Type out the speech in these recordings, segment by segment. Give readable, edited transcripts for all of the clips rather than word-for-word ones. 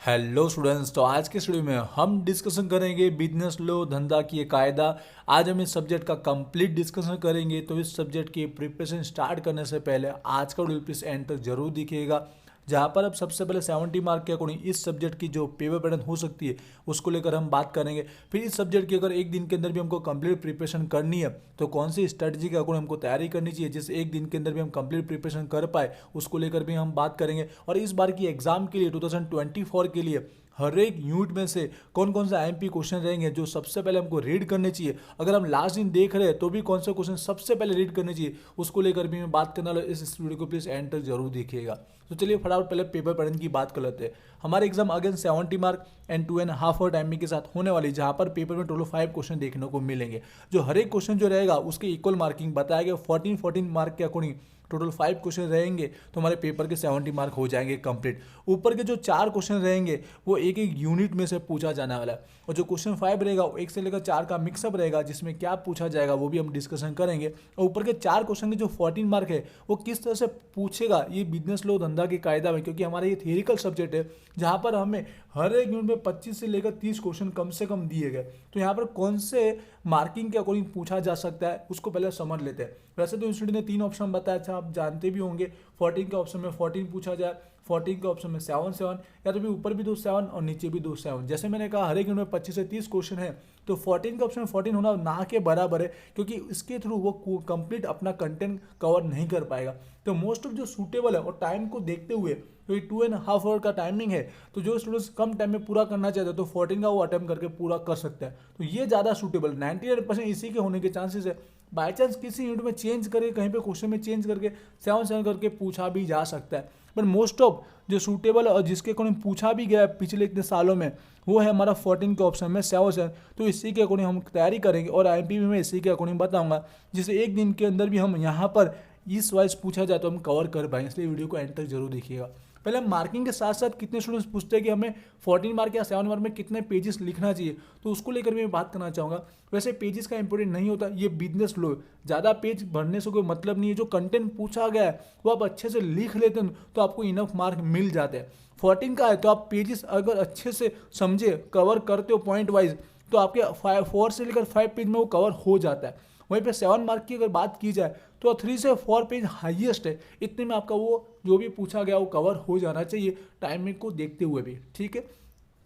Hello students, तो आज के वीडियो में हम डिस्कशन करेंगे बिजनेस लॉ धंधा की कायदा। आज हम इस सब्जेक्ट का कंप्लीट डिस्कशन करेंगे। तो इस सब्जेक्ट की प्रिपरेशन स्टार्ट करने से पहले आज का वीडियो प्लीज एंड तक जरूर दिखिएगा, जहाँ पर अब सबसे पहले 70 मार्क के अकॉर्डिंग इस सब्जेक्ट की जो पेपर पैटर्न हो सकती है उसको लेकर हम बात करेंगे। फिर इस सब्जेक्ट की अगर एक दिन के अंदर भी हमको कंप्लीट प्रिपरेशन करनी है तो कौन सी स्ट्रेटजी के अकॉर्डिंग हमको तैयारी करनी चाहिए, जिससे एक दिन के अंदर भी हम कंप्लीट प्रिपरेशन कर पाए, उसको लेकर भी हम बात करेंगे। और इस बार की एग्जाम के लिए 2024 के लिए हर एक यूनिट में से कौन कौन से आईएमपी क्वेश्चन रहेंगे जो सबसे पहले हमको रीड करने चाहिए, अगर हम लास्ट दिन देख रहे हैं तो भी कौन से क्वेश्चन सबसे पहले रीड करने चाहिए, उसको लेकर भी मैं बात करने वाला। इस वीडियो को प्लीज एंड तक जरूर देखिएगा। तो चलिए फटाफट पहले पेपर पैटर्न की बात कर लेते हैं। हमारे exam again 70 mark and 2.5 hour timing के साथ होने वाली, जहां पर पेपर में टोटल 5 क्वेश्चन देखने को मिलेंगे। जो हर एक क्वेश्चन जो रहेगा उसके इक्वल मार्किंग बताया गया 14 मार्क के अकॉर्डिंग टोटल 5 क्वेश्चन रहेंगे, तो हमारे पेपर के 70 मार्क हो जाएंगे कंप्लीट। ऊपर के जो 4 क्वेश्चन रहेंगे वो एक एक यूनिट में से पूछा जाने वाला है, और जो क्वेश्चन 5 रहेगा वो 1 से लेकर 4 का मिक्सअप रहेगा, जिसमें क्या पूछा जाएगा वो भी हम डिस्कशन करेंगे। और ऊपर के 4 क्वेश्चन के जो 14 मार्क है वो किस तरह से पूछेगा ये बिजनेस लॉ धंधा के कायदा में, क्योंकि हमारा ये थियरिकल सब्जेक्ट है जहाँ पर हमें हर एक यूनिट में 25 से लेकर 30 क्वेश्चन कम से कम दिए गए। तो यहाँ पर कौन से मार्किंग के अकॉर्डिंग पूछा जा सकता है उसको पहले समझ लेते हैं। वैसे तो इंस्टीट्यूट ने 3 ऑप्शन बताया था, आप जानते भी होंगे। 14 के ऑप्शन में 14 पूछा जाए, 14 के ऑप्शन में 7 या तो भी ऊपर भी 2 7 और नीचे भी 2 7। जैसे मैंने कहा हर एक यूनिट में 25 से 30 क्वेश्चन है, तो 14 के ऑप्शन में 14 होना ना के बराबर है, क्योंकि इसके थ्रू वो कंप्लीट अपना कंटेंट कवर नहीं कर पाएगा। तो मोस्ट ऑफ जो सूटेबल है और टाइम को देखते हुए, क्योंकि 2.5 आवर का टाइमिंग है, तो जो स्टूडेंट्स कम टाइम में पूरा करना चाहते हैं तो 14 का वो अटेम्प्ट करके पूरा कर सकते हैं। तो ये ज़्यादा सूटेबल 98% इसी के होने के चांसेस है। बाई चांस किसी यूनिट में चेंज करके, कहीं पे क्वेश्चन में चेंज करके 7 करके पूछा भी जा सकता है, बट मोस्ट ऑफ जो सूटेबल और जिसके अकॉर्डिंग पूछा भी गया है पिछले इतने सालों में वो है हमारा 14 के ऑप्शन में 7। तो इसी के अकॉर्डिंग हम तैयारी करेंगे और आईएमपी में इसी के अकॉर्डिंग बताऊंगा, जिससे एक दिन के अंदर भी हम यहाँ पर इस वाइज पूछा जाए तो हम कवर कर पाएंगे। इसलिए वीडियो को एंड तक जरूर देखिएगा। पहले हम मार्किंग के साथ साथ कितने स्टूडेंट्स पूछते हैं कि हमें 14 मार्क या 7 मार्क में कितने पेजेस लिखना चाहिए, तो उसको लेकर मैं बात करना चाहूँगा। वैसे पेजेस का इंपॉर्टेंट नहीं होता, ये बिजनेस लो ज़्यादा पेज भरने से कोई मतलब नहीं है। जो कंटेंट पूछा गया है वो आप अच्छे से लिख लेते हैं तो आपको इनफ मार्क मिल जाते हैं। 14 का है तो आप पेजेस अगर अच्छे से समझे कवर करते हो पॉइंट वाइज, तो आपके 4 से लेकर 5 पेज में वो कवर हो जाता है। वहीं पे 7 मार्क की अगर बात की जाए तो 3 से 4 पेज हाईएस्ट है, इतने में आपका वो जो भी पूछा गया वो कवर हो जाना चाहिए टाइमिंग को देखते हुए भी। ठीक है,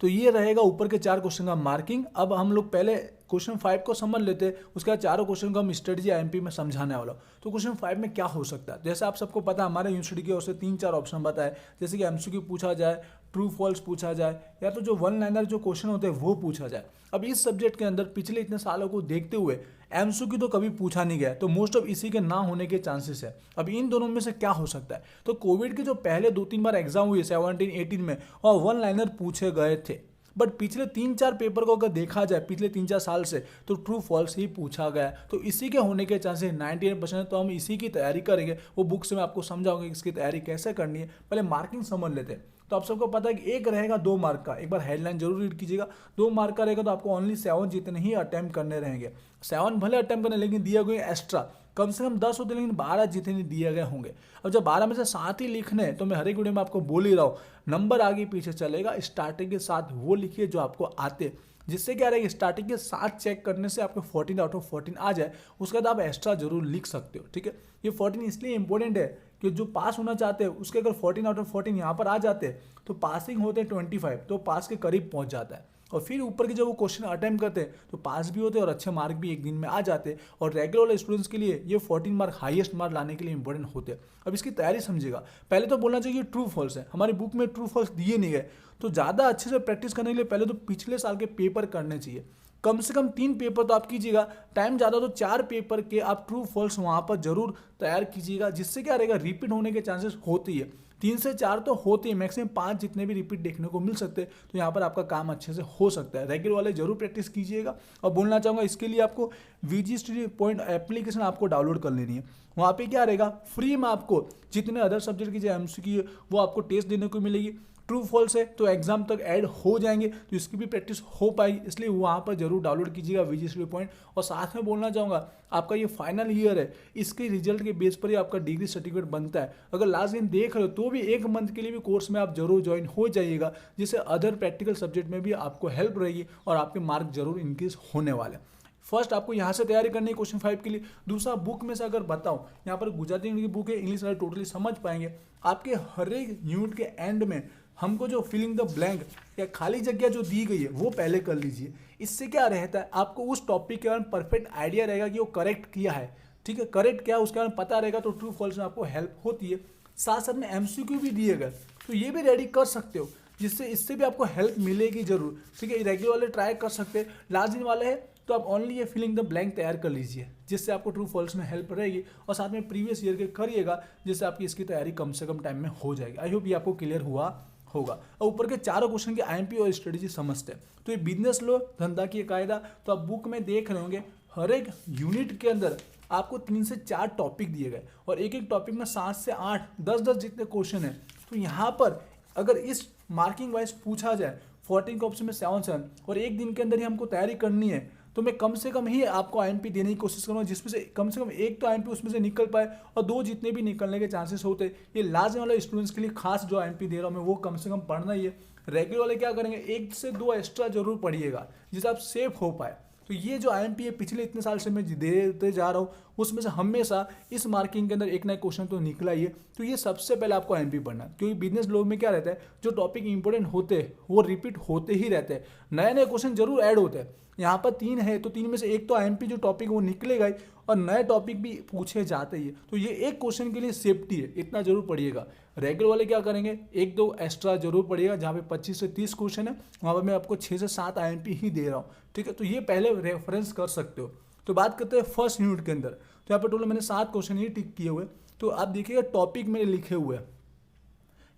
तो ये रहेगा ऊपर के 4 क्वेश्चन का मार्किंग। अब हम लोग पहले क्वेश्चन 5 को समझ लेते हैं, उसके बाद चारों क्वेश्चन को हम स्ट्रेटजी आईएमपी में समझाने वाला। तो क्वेश्चन 5 में क्या हो सकता है, जैसे आप सबको पता है हमारे यूनिवर्सिटी की ओर से 3-4 ऑप्शन बताए, जैसे कि एमसीक्यू पूछा जाए, ट्रू फॉल्स पूछा जाए, या तो जो वन लाइनर जो क्वेश्चन होते हैं वो पूछा जाए। अब इस सब्जेक्ट के अंदर पिछले इतने सालों को देखते हुए एमसीक्यू तो कभी पूछा नहीं गया, तो मोस्ट ऑफ इसी के ना होने के चांसेस है। अब इन दोनों में से क्या हो सकता है, तो कोविड के जो पहले 2-3 बार एग्जाम हुए 17-18 में, और वन लाइनर पूछे गए थे, बट पिछले 3-4 पेपर को अगर देखा जाए पिछले 3-4 साल से, तो ट्रू फॉल्स ही पूछा गया है। तो इसी के होने के चांसेस 98%। तो हम इसी की तैयारी करेंगे, वो बुक से मैं आपको समझाऊंगा कि इसकी तैयारी कैसे करनी है। पहले मार्किंग समझ लेते हैं। तो आप सबको पता है कि एक रहेगा 2 मार्क का, एक बार हेडलाइन जरूर रीड कीजिएगा। 2 मार्क का रहेगा तो आपको ओनली 7 जितने ही अटैम्प्ट करने रहेंगे। 7 भले अटैम्प्ट करने, लेकिन दिए गए एक्स्ट्रा कम से कम 10 होते, लेकिन 12 जितने दिए गए होंगे। अब जब 12 में से 7 ही लिखने हैं, तो मैं हर एक वीडियो में आपको बोल ही रहा हूँ, नंबर आगे पीछे चलेगा, स्टार्टिंग के साथ वो लिखिए जो आपको आते, जिससे क्या रहेगा स्टार्टिंग के साथ चेक करने से आपको 14 आउट ऑफ 14 आ जाए, उसके बाद आप एक्स्ट्रा जरूर लिख सकते हो। ठीक है, ये 14 इसलिए इंपॉर्टेंट है कि जो पास होना चाहते हैं उसके अगर 14 आउट ऑफ 14 यहाँ पर आ जाते हैं तो पासिंग होते हैं 25, तो पास के करीब पहुँच जाता है। और फिर ऊपर के जब वो क्वेश्चन अटेम्प्ट करते हैं तो पास भी होते हैं और अच्छे मार्क भी एक दिन में आ जाते हैं। और रेगुलर वाले स्टूडेंट्स के लिए ये 14 मार्क हाईएस्ट मार्क लाने के लिए इंपॉर्टेंट होते हैं। अब इसकी तैयारी समझिएगा। पहले तो बोलना चाहिए ट्रू फॉल्स है, हमारी बुक में ट्रू फॉल्स दिए नहीं गए, तो ज़्यादा अच्छे से प्रैक्टिस करने के लिए पहले तो पिछले साल के पेपर करने चाहिए। कम से कम 3 पेपर तो आप कीजिएगा, टाइम ज़्यादा तो 4 पेपर के आप ट्रू फॉल्स वहाँ पर जरूर तैयार कीजिएगा, जिससे क्या रहेगा रिपीट होने के चांसेस होती है। 3 से 4 तो होते हैं, मैक्सिमम 5 जितने भी रिपीट देखने को मिल सकते हैं, तो यहाँ पर आपका काम अच्छे से हो सकता है। रेगुलर वाले जरूर प्रैक्टिस कीजिएगा। और बोलना चाहूँगा इसके लिए आपको VG Study Point एप्लीकेशन आपको डाउनलोड कर लेनी है। वहाँ पे क्या रहेगा, फ्री में आपको जितने अदर सब्जेक्ट की जो एमसीक्यू है वो आपको टेस्ट देने को मिलेगी। ट्रू फॉल्स है तो एग्जाम तक ऐड हो जाएंगे, तो इसकी भी प्रैक्टिस हो पाएगी, इसलिए वहाँ पर जरूर डाउनलोड कीजिएगा वीजी स्टडी पॉइंट। और साथ में बोलना चाहूँगा, आपका ये फाइनल ईयर है, इसके रिजल्ट के बेस पर ही आपका डिग्री सर्टिफिकेट बनता है। अगर लास्ट दिन देख रहे हो तो भी 1 मंथ के लिए भी कोर्स में आप जरूर ज्वाइन हो जाइएगा, जिससे अदर प्रैक्टिकल सब्जेक्ट में भी आपको हेल्प रहेगी और आपके मार्क जरूर इंक्रीज होने वाले। फर्स्ट आपको यहाँ से तैयारी करनी है क्वेश्चन 5 के लिए। दूसरा, बुक में से अगर बताऊँ, यहाँ पर गुजराती की बुक है, इंग्लिश वाले टोटली समझ पाएंगे। आपके हर एक यूनिट के एंड में हमको जो फिलिंग द ब्लैंक या खाली जगह जो दी गई है वो पहले कर लीजिए। इससे क्या रहता है, आपको उस टॉपिक के बारे में परफेक्ट आइडिया रहेगा कि वो करेक्ट किया है, ठीक है, करेक्ट क्या है उसके बारे में पता रहेगा, तो ट्रू फॉल्स में आपको हेल्प होती है। साथ साथ में एमसीक्यू भी दिए गए, तो ये भी रेडी कर सकते हो, जिससे इससे भी आपको हेल्प मिलेगी जरूर, ठीक है। रेगुलर वाले ट्राई कर सकते हैं, लास्ट दिन वाले है तो आप ओनली ये फिलिंग द ब्लैंक तैयार कर लीजिए, जिससे आपको ट्रू फॉल्स में हेल्प रहेगी। और साथ में प्रीवियस ईयर के करिएगा, जिससे आपकी इसकी तैयारी कम से कम टाइम में हो जाएगी। आई होप ये आपको क्लियर हुआ होगा। और ऊपर के चारों क्वेश्चन के आईएमपी और स्ट्रेटेजी समझते हैं। तो ये बिजनेस लो, धंधा की कायदा, तो आप बुक में देख रहे होंगे हर एक यूनिट के अंदर आपको 3 से 4 टॉपिक दिए गए और एक एक टॉपिक में 7 से 8, 10 जितने क्वेश्चन है। तो यहाँ पर अगर इस मार्किंग वाइज पूछा जाए 14 के ऑप्शन में 7 और एक दिन के अंदर ही हमको तैयारी करनी है, तो मैं कम से कम ही आपको आईएमपी देने की कोशिश करूँगा, जिसमें से कम एक तो आईएमपी उसमें से निकल पाए, और 2 जितने भी निकलने के चांसेस होते हैं। ये लास्ट वाले स्टूडेंट्स के लिए खास जो आईएमपी दे रहा हूँ मैं, वो कम से कम पढ़ना ही है। रेगुलर वाले क्या करेंगे, 1 से 2 एक्स्ट्रा जरूर पढ़िएगा, जिससे आप सेफ हो पाए। तो ये जो आईएमपी है पिछले इतने साल से मैं देते जा रहा हूँ, उसमें से हमेशा इस मार्किंग के अंदर एक नया क्वेश्चन तो निकला ही है। तो ये सबसे पहले आपको आईएमपी पढ़ना है, क्योंकि बिजनेस लॉ में क्या रहता है, जो टॉपिक इंपॉर्टेंट होते हैं वो रिपीट होते ही रहते हैं, नए नए क्वेश्चन जरूर ऐड होते हैं। यहाँ पर 3 है तो 3 में से एक तो आईएमपी जो टॉपिक वो निकलेगा ही, और नए टॉपिक भी पूछे जाते ही है। तो ये एक क्वेश्चन के लिए सेफ्टी है, इतना जरूर पढ़िएगा। रेगुलर वाले क्या करेंगे, 1-2 एक्स्ट्रा जरूर पढ़िएगा, जहाँ पे 25 से 30 क्वेश्चन है वहाँ पर मैं आपको 6 से 7 आईएमपी ही दे रहा हूँ, ठीक है। तो ये पहले रेफरेंस कर सकते हो। तो बात करते हैं फर्स्ट यूनिट के अंदर, तो यहाँ पर टोटल मैंने 7 क्वेश्चन ही टिक किए हुए। तो आप देखिएगा टॉपिक मेरे लिखे हुए हैं,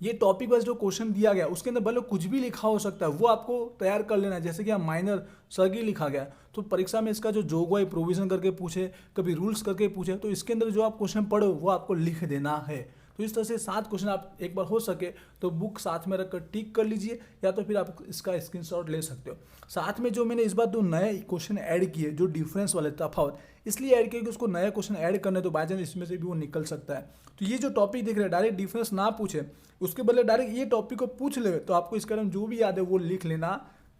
ये टॉपिक वाइज जो क्वेश्चन दिया गया उसके अंदर भले कुछ भी लिखा हो सकता है, वो आपको तैयार कर लेना है। जैसे कि माइनर सर्गी लिखा गया, तो परीक्षा में इसका जो जोगवाई प्रोविजन करके पूछे, कभी रूल्स करके पूछे, तो इसके अंदर जो आप क्वेश्चन पढ़ो वो आपको लिख देना है। तो इस तरह से 7 क्वेश्चन आप एक बार हो सके तो बुक साथ में रखकर टिक कर लीजिए, या तो फिर आप इसका स्क्रीनशॉट ले सकते हो। साथ में जो मैंने इस बार 2 नए क्वेश्चन ऐड किए, जो डिफरेंस वाले तफावत इसलिए ऐड किए कि उसको नया क्वेश्चन ऐड करने, तो बाय चांस इसमें से भी वो निकल सकता है। तो ये जो टॉपिक दिख रहे हैं डायरेक्ट डिफरेंस ना पूछे, उसके बदले डायरेक्ट ये टॉपिक को पूछ ले, तो आपको इसके बारे में जो भी याद है वो लिख लेना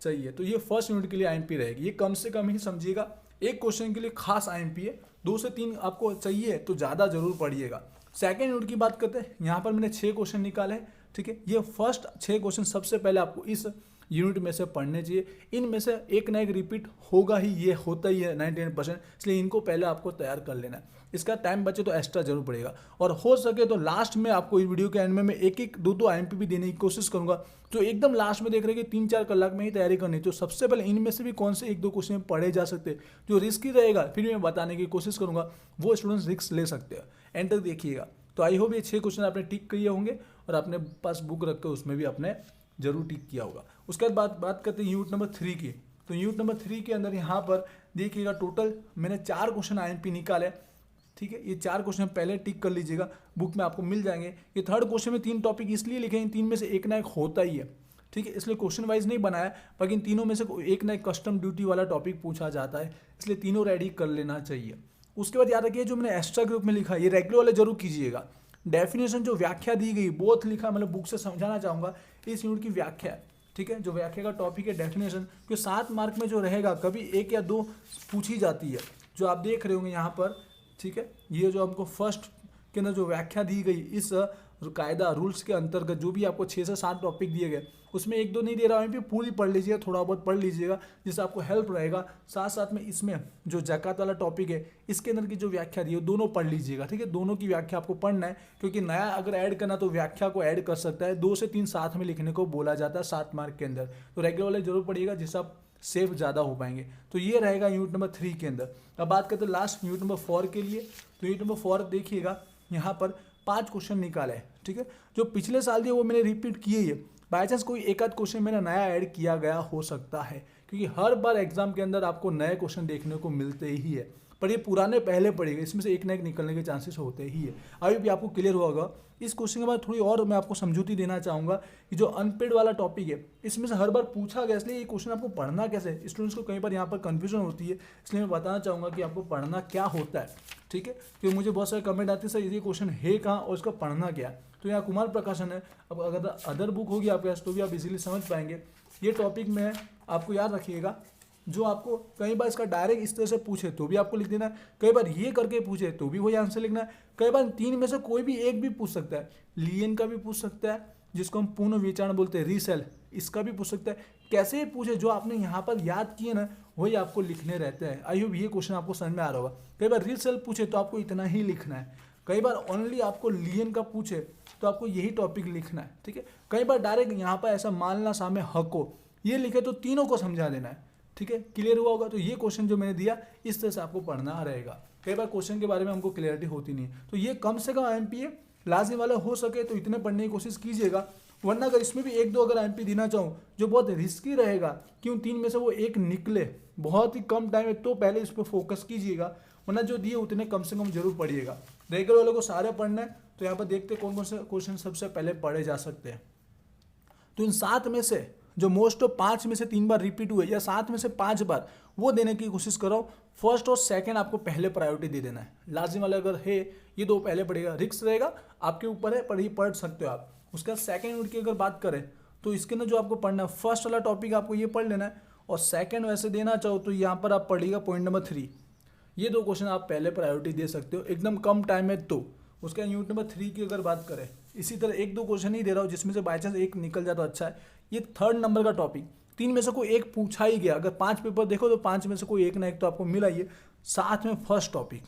चाहिए। तो ये फर्स्ट यूनिट के लिए आईएमपी रहेगी, ये कम से कम ही समझिएगा, एक क्वेश्चन के लिए खास आईएमपी है। 2 से 3 आपको चाहिए तो ज़्यादा जरूर पढ़िएगा। सेकेंड यूनिट की बात करते हैं, यहाँ पर मैंने 6 क्वेश्चन निकाले हैं, ठीक है। ये फर्स्ट 6 क्वेश्चन सबसे पहले आपको इस यूनिट में से पढ़ने चाहिए। इनमें से एक ना एक रिपीट होगा ही, ये होता ही है 99%, इसलिए इनको पहले आपको तैयार कर लेना है। इसका टाइम बचे तो एक्स्ट्रा जरूर पड़ेगा, और हो सके तो लास्ट में आपको इस वीडियो के एंड में मैं 1-1, 2-2 आईएमपी भी देने की कोशिश करूंगा। तो एकदम लास्ट में देख रहे हैं कि 3-4 कलाक में ही तैयारी करनी, तो सबसे पहले इनमें से भी कौन से 1-2 क्वेश्चन पढ़े जा सकते हैं जो रिस्की रहेगा, फिर मैं बताने की कोशिश करूंगा, वो स्टूडेंट्स रिस्क ले सकते हैं। एंड तक देखिएगा। तो आई होप ये 6 क्वेश्चन आपने टिक किए होंगे और अपने पास बुक रख कर उसमें भी आपने जरूर टिक किया होगा। उसके बाद बात करते हैं यूनिट नंबर 3 की। तो यूनिट नंबर 3 के अंदर यहाँ पर देखिएगा टोटल मैंने 4 क्वेश्चन आईएमपी निकाले, ठीक है। ये 4 क्वेश्चन पहले टिक कर लीजिएगा, बुक में आपको मिल जाएंगे। ये थर्ड क्वेश्चन में 3 टॉपिक इसलिए लिखे हैं, 3 में से एक ना एक होता ही है, ठीक है, इसलिए क्वेश्चन वाइज नहीं बनाया, पर इन तीनों में से एक ना एक कस्टम ड्यूटी वाला टॉपिक पूछा जाता है, इसलिए तीनों रेडी कर लेना चाहिए। उसके बाद याद रखिए जो मैंने एक्स्ट्रा ग्रुप में लिखा, ये रेगुलर वाले जरूर कीजिएगा। डेफिनेशन जो व्याख्या दी गई बोथ लिखा, मतलब बुक से समझाना चाहूँगा, इस यूनिट की व्याख्या है, ठीक है। जो व्याख्या का टॉपिक है डेफिनेशन, जो 7 मार्क में जो रहेगा, कभी 1 या 2 पूछी जाती है, जो आप देख रहे होंगे यहाँ पर, ठीक है। ये जो हमको फर्स्ट के अंदर जो व्याख्या दी गई, इस कायदा रूल्स के अंतर्गत जो भी आपको 6 से 7 टॉपिक दिए गए, उसमें 1-2 नहीं दे रहा हूँ, पूरी पढ़ लीजिएगा, थोड़ा बहुत पढ़ लीजिएगा, जिससे आपको हेल्प रहेगा। साथ साथ में इसमें जो ज़कात वाला टॉपिक है, इसके अंदर की जो व्याख्या दी है दोनों पढ़ लीजिएगा, ठीक है। दोनों की व्याख्या आपको पढ़ना है, क्योंकि नया अगर ऐड करना तो व्याख्या को ऐड कर सकता है। 2 से 3 साथ में लिखने को बोला जाता है 7 मार्क के अंदर। तो रेगुलर वाले जरूर पढ़िएगा, जिससे आप सेफ ज़्यादा हो पाएंगे। तो ये रहेगा यूनिट नंबर 3 के अंदर। अब बात करते हैं लास्ट यूनिट नंबर 4 के लिए। तो यूनिट नंबर 4 देखिएगा, यहाँ पर 5 क्वेश्चन निकाले हैं, ठीक है। जो पिछले साल दिए वो मैंने रिपीट किए ही है, बाई चांस कोई एक आध क्वेश्चन मैंने नया ऐड किया गया हो सकता है, क्योंकि हर बार एग्जाम के अंदर आपको नए क्वेश्चन देखने को मिलते ही है। पर ये पुराने पहले पड़ेगा, इसमें से एक ना एक निकलने के चांसेस होते ही है। अभी भी आपको क्लियर हुआ होगा। इस क्वेश्चन के बाद थोड़ी और मैं आपको समझौती देना चाहूँगा कि जो अनपेड वाला टॉपिक है इसमें से हर बार पूछा गया, इसलिए ये क्वेश्चन आपको पढ़ना कैसे है, स्टूडेंट्स को कई बार यहाँ पर कन्फ्यूजन होती है, इसलिए मैं बताना चाहूँगा कि आपको पढ़ना क्या होता है। ठीक है, क्योंकि मुझे बहुत सारे कमेंट आते हैं सर ये क्वेश्चन है कहाँ और इसका पढ़ना क्या है। तो यहाँ कुमार प्रकाशन है, अब अगर अदर बुक होगी आपके पास तो भी आप इजीली समझ पाएंगे। ये टॉपिक में आपको याद रखिएगा, जो आपको कई बार इसका डायरेक्ट इस तरह से पूछे तो भी आपको लिख देना है, कई बार ये करके पूछे तो भी वही आंसर लिखना है, कई बार तीन में से कोई भी एक भी पूछ सकता है। लियन का भी पूछ सकता है, जिसको हम पुनः विचारण बोलते हैं, रीसेल, इसका भी पूछ सकता है। कैसे पूछे, जो आपने यहाँ पर याद किए ना वही आपको लिखने रहते हैं। आई होप ये क्वेश्चन आपको समझ में आ रहा होगा। कई बार रीसेल पूछे तो आपको इतना ही लिखना है, कई बार ओनली आपको लियन का पूछे तो आपको यही टॉपिक लिखना है। ठीक है, कई बार डायरेक्ट यहाँ पर ऐसा मानना सामने हको ये लिखे तो तीनों को समझा देना है। ठीक है, क्लियर हुआ होगा। तो ये क्वेश्चन जो मैंने दिया इस तरह से आपको पढ़ना रहेगा। कई बार क्वेश्चन के बारे में हमको क्लियरिटी होती नहीं है, तो ये कम से कम एमपीए लाजमी वाला हो सके तो इतने पढ़ने की कोशिश कीजिएगा, वरना अगर इसमें भी एक दो अगर एमपी देना चाहूँ जो बहुत रिस्की रहेगा, क्यों तीन में से वो एक निकले बहुत ही कम टाइम है, तो पहले इस पर फोकस कीजिएगा, वरना जो दिए उतने कम से कम जरूर पढ़िएगा। रेगुलर वालों को सारे पढ़ना है, तो यहाँ पर देखते कौन कौन से क्वेश्चन सबसे पहले पढ़े जा सकते हैं। तो इन 7 में से जो मोस्ट ऑफ 5 में से 3 बार रिपीट हुए या 7 में से 5 बार वो देने की कोशिश करो। फर्स्ट और सेकंड आपको पहले प्रायोरिटी दे देना है। लाजिम वाला अगर है ये दो पहले पढ़ेगा, रिक्स रहेगा आपके ऊपर है, पर ही पढ़ सकते हो आप। उसका सेकंड यूनिट की अगर बात करें तो इसके अंदर जो आपको पढ़ना है, फर्स्ट वाला टॉपिक आपको ये पढ़ लेना है, और सेकंड वैसे देना चाहो तो यहाँ पर आप पढ़िएगा पॉइंट नंबर 3। ये दो क्वेश्चन आप पहले प्रायोरिटी दे सकते हो, एकदम कम टाइम है तो। उसका यूनिट नंबर 3 की अगर बात करें, इसी तरह एक दो क्वेश्चन ही दे रहा हूँ जिसमें से बाई चांस एक निकल जाए तो अच्छा है। ये 3rd नंबर का टॉपिक, 3 में से कोई एक पूछा ही गया, अगर 5 पेपर देखो तो 5 में से कोई एक ना एक तो आपको मिला। ये साथ में फर्स्ट टॉपिक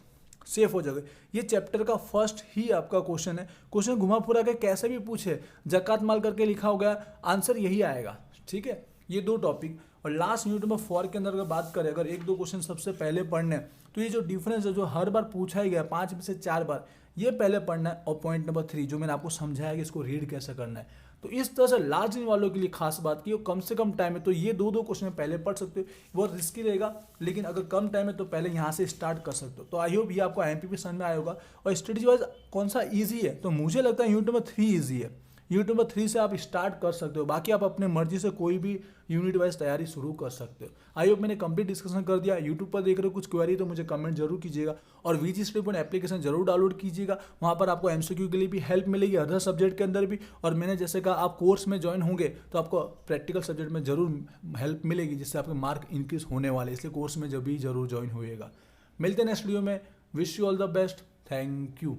सेफ हो जाएगा। ये चैप्टर का फर्स्ट ही आपका क्वेश्चन है। क्वेश्चन घुमा फिरा के कैसे भी पूछे, जकात माल करके लिखा हो गया, आंसर यही आएगा। ठीक है, ये दो टॉपिक। और लास्ट यूनिट नंबर 4 के अंदर अगर बात करें, अगर एक दो क्वेश्चन सबसे पहले पढ़ने हैं तो ये जो डिफरेंस है, जो हर बार पूछा ही गया 5 में से 4 बार, ये पहले पढ़ना है। और पॉइंट नंबर 3 जो मैंने आपको समझाया कि इसको रीड कैसे करना है। तो इस तरह से लार्ज इन वालों के लिए खास बात की, कम से कम टाइम है तो ये दो क्वेश्चन पहले पढ़ सकते हो। बहुत रिस्की रहेगा, लेकिन अगर कम टाइम है तो पहले यहाँ से स्टार्ट कर सकते हो। तो आई होप ये आपको एमपीपी समझ में आया होगा। और स्ट्रेटेजी वाइज कौन सा ईजी है, तो मुझे लगता है यूनिट नंबर 3 ईजी है। यूनिट नंबर 3 से आप स्टार्ट कर सकते हो, बाकी आप अपने मर्जी से कोई भी यूनिट वाइज तैयारी शुरू कर सकते हो। आई होप मैंने कंप्लीट डिस्कशन कर दिया। यूट्यूब पर देख रहे हो कुछ क्वेरी तो मुझे कमेंट जरूर कीजिएगा, और वीजी स्टडी पॉइंट एप्लीकेशन जरूर डाउनलोड कीजिएगा। वहाँ पर आपको एमसीक्यू के लिए भी हेल्प मिलेगी, अदर सब्जेक्ट के अंदर भी। और मैंने जैसे कहा आप कोर्स में ज्वाइन होंगे तो आपको प्रैक्टिकल सब्जेक्ट में जरूर हेल्प मिलेगी, जिससे आपके मार्क इंक्रीज होने वाले, इसलिए कोर्स में जब भी जरूर ज्वाइन होइएगा। मिलते हैं नेक्स्ट वीडियो में। Wish you all the best. Thank you.